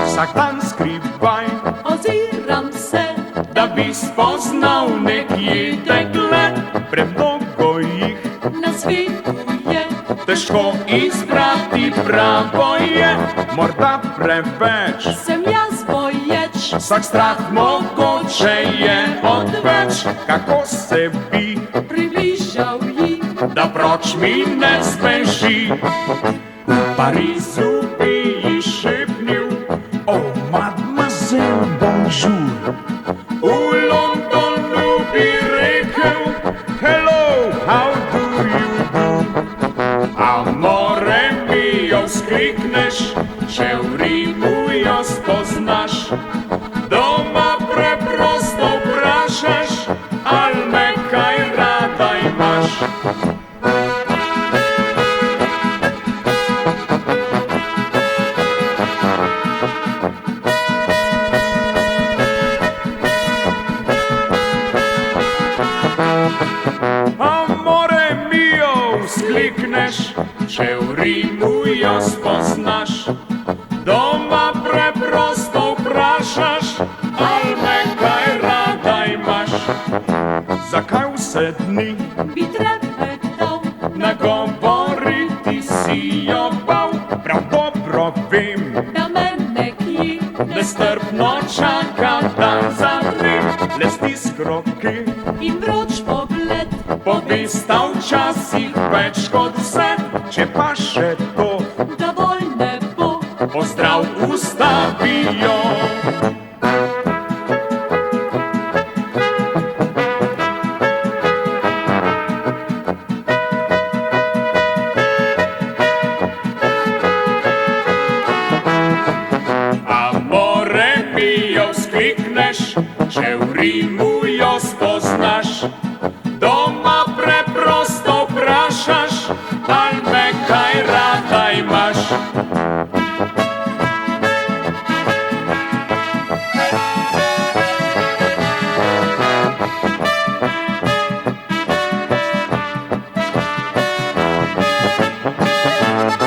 Vsak dan skrivaj oziram se, da bi spoznal nekje dekle. Premnogo jih na svetu je, težko izbrati pravo je. Morda preveč, sem jaz boječ, vsak strah mogoče je odveč. Kako se bi približal ji, da proč mi ne zbeži? V Parizu bi ji šepnil: Oh, mademoiselle, bonjour. V Londonu bi rekel: Hello, how do you do? Amore mio vzklikneš, če v Rimu jo spoznaš. Doma preprosto vprašaš, ali me kaj rada imaš. Amore mio vzklikneš, če v Rimu jo spoznaš. Doma preprosto vprašaš, ali me kaj rada imaš. Zakaj vse dni bi trepetal, nagovoriti si jo bal? Prav dobro vem, da me nekje nestrpno čaka dan za dnem. Le stisk roke in vroč pogled, povesta včasih več kot vse. Če pa še to, dovolj ne bo. pozdrav ustavijo. Amore mio vzklikneš, če v Rimu jo spoznaš. Doma preprosto vprašaš, ali me kaj rada imaš.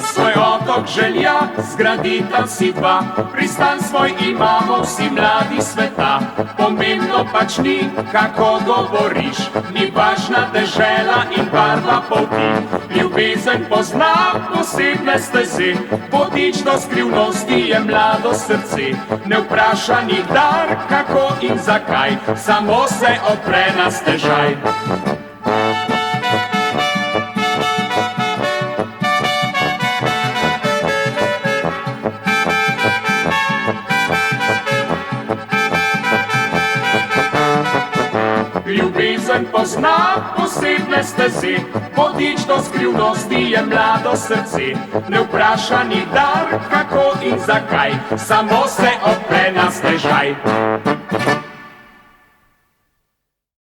Svoj otok želja zgradita vsi dva, pristan svoj imamo vsi mladi sveta. Pomembno pač ni, kako govoriš, ni važna dežela in barva polti. Ljubezen pozna posebne steze, podič do skrivnosti je mlado srce. Ne vpraša nikdar, kako in zakaj, samo se odpre na stežaj. Ljubezen pozna posebne steze, podič do skrivnosti je mlado srce. Ne vpraša nikdar, kako in zakaj, samo se odpre na stežaj.